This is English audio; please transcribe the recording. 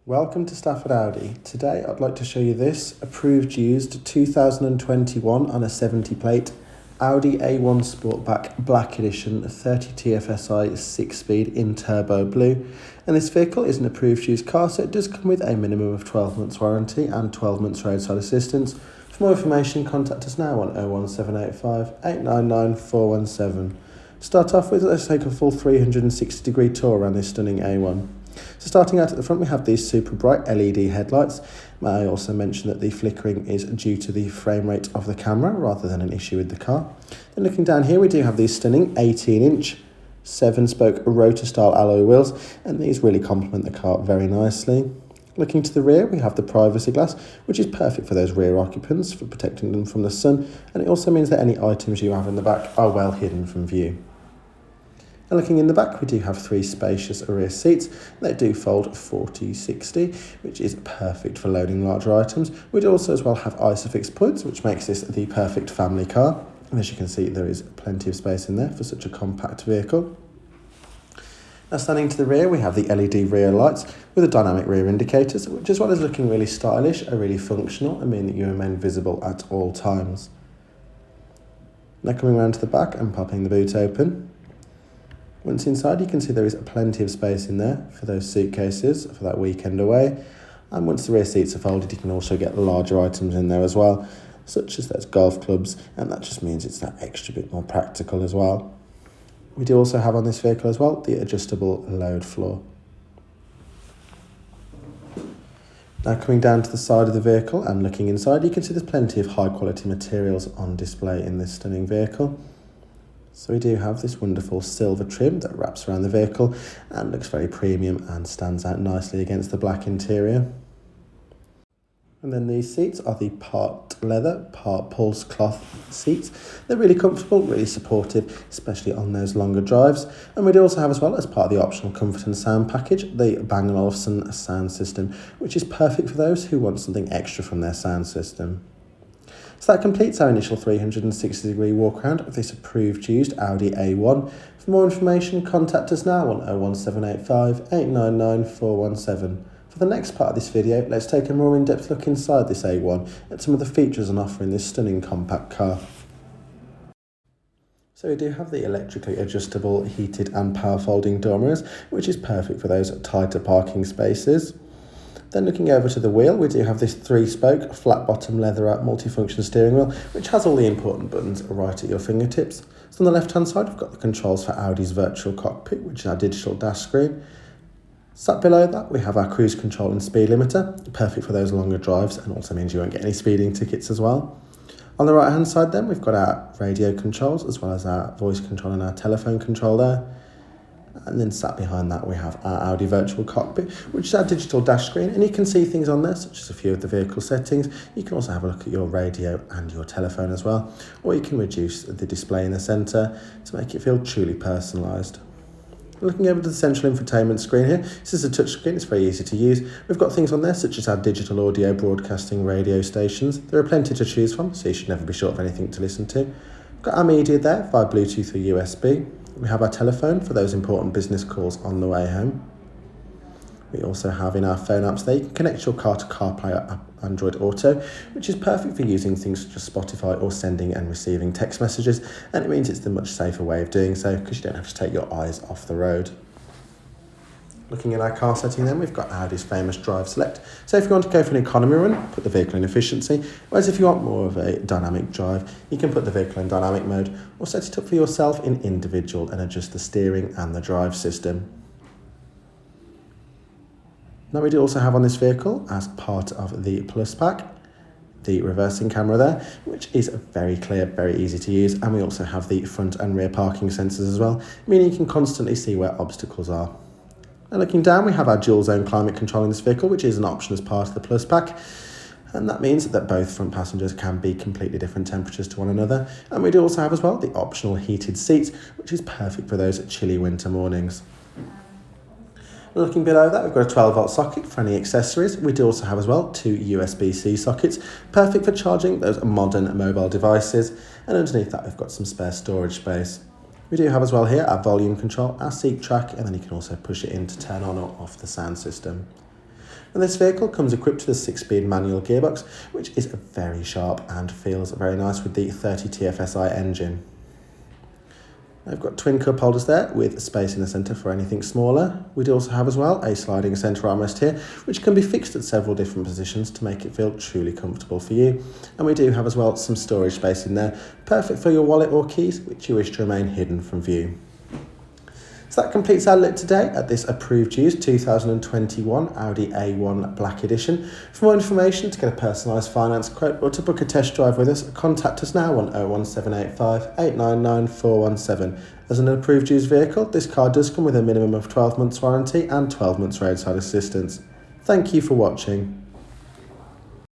Welcome to Stafford Audi. Today I'd like to show you this approved used 2021 on a 70 plate Audi A1 Sportback Black Edition 30 TFSI 6-speed in turbo blue. And this vehicle is an approved used car, so it does come with a minimum of 12 months warranty and 12 months roadside assistance. For more information, contact us now on 01785 899 417. To start off with, let's take a full 360 degree tour around this stunning A1. So starting out at the front, we have these super bright LED headlights. May I also mention that the flickering is due to the frame rate of the camera rather than an issue with the car. Then looking down here, we do have these stunning 18-inch 7-spoke rotor-style alloy wheels, and these really complement the car very nicely. Looking to the rear, we have the privacy glass, which is perfect for those rear occupants for protecting them from the sun, and it also means that any items you have in the back are well hidden from view. And looking in the back, we do have 3 spacious rear seats. They do fold 40-60, which is perfect for loading larger items. We do also as well have ISOFIX points, which makes this the perfect family car. And as you can see, there is plenty of space in there for such a compact vehicle. Now standing to the rear, we have the LED rear lights with the dynamic rear indicators, which as well as looking really stylish, are really functional and mean that you remain visible at all times. Now coming around to the back and popping the boot open. Once inside, you can see there is plenty of space in there for those suitcases for that weekend away. And once the rear seats are folded, you can also get larger items in there as well, such as those golf clubs, and that just means it's that extra bit more practical as well. We do also have on this vehicle as well the adjustable load floor. Now coming down to the side of the vehicle and looking inside, you can see there's plenty of high quality materials on display in this stunning vehicle. So we do have this wonderful silver trim that wraps around the vehicle and looks very premium and stands out nicely against the black interior. And then these seats are the part leather, part pulse cloth seats. They're really comfortable, really supportive, especially on those longer drives. And we do also have as well, as part of the optional comfort and sound package, the Bang & Olufsen sound system, which is perfect for those who want something extra from their sound system. So that completes our initial 360 degree walk around of this approved used Audi A1. For more information, contact us now on 01785 899 417. For the next part of this video, let's take a more in-depth look inside this A1 at some of the features on offer in this stunning compact car. So we do have the electrically adjustable heated and power folding door mirrors, which is perfect for those tighter parking spaces. Then looking over to the wheel, we do have this 3-spoke, flat-bottom leatherette multifunction steering wheel, which has all the important buttons right at your fingertips. So on the left-hand side, we've got the controls for Audi's virtual cockpit, which is our digital dash screen. Sat below that, we have our cruise control and speed limiter, perfect for those longer drives, and also means you won't get any speeding tickets as well. On the right-hand side then, we've got our radio controls, as well as our voice control and our telephone control there. And then sat behind that, we have our Audi virtual cockpit, which is our digital dash screen, and you can see things on there, such as a few of the vehicle settings. You can also have a look at your radio and your telephone as well, or you can reduce the display in the centre to make it feel truly personalised. Looking over to the central infotainment screen here, this is a touch screen, it's very easy to use. We've got things on there such as our digital audio broadcasting radio stations. There are plenty to choose from, so you should never be short of anything to listen to. We've got our media there via Bluetooth or USB. We have our telephone for those important business calls on the way home. We also have in our phone apps there, you can connect your car to CarPlay or Android Auto, which is perfect for using things such as Spotify or sending and receiving text messages, and it means it's the much safer way of doing so because you don't have to take your eyes off the road. Looking at our car setting then, we've got Audi's famous Drive Select. So if you want to go for an economy run, put the vehicle in efficiency, whereas if you want more of a dynamic drive, you can put the vehicle in dynamic mode or set it up for yourself in individual and adjust the steering and the drive system. Now we do also have on this vehicle, as part of the Plus pack, the reversing camera there, which is very clear, very easy to use, and we also have the front and rear parking sensors as well, meaning you can constantly see where obstacles are. Now looking down, we have our dual zone climate control in this vehicle, which is an option as part of the Plus pack, and that means that both front passengers can be completely different temperatures to one another. And we do also have as well the optional heated seats, which is perfect for those chilly winter mornings. Looking below that, we've got a 12-volt socket for any accessories. We do also have as well 2 USB-C sockets, perfect for charging those modern mobile devices. And underneath that, we've got some spare storage space. We do have as well here our volume control, our seat track, and then you can also push it in to turn on or off the sound system. And this vehicle comes equipped with a 6-speed manual gearbox, which is very sharp and feels very nice with the 30 TFSI engine. I've got twin cup holders there with space in the centre for anything smaller. We do also have as well a sliding centre armrest here, which can be fixed at several different positions to make it feel truly comfortable for you. And we do have as well some storage space in there, perfect for your wallet or keys, which you wish to remain hidden from view. So that completes our look today at this approved used 2021 Audi A1 Black Edition. For more information, to get a personalised finance quote or to book a test drive with us, contact us now on 01785 899 417. As an approved used vehicle, this car does come with a minimum of 12 months warranty and 12 months roadside assistance. Thank you for watching.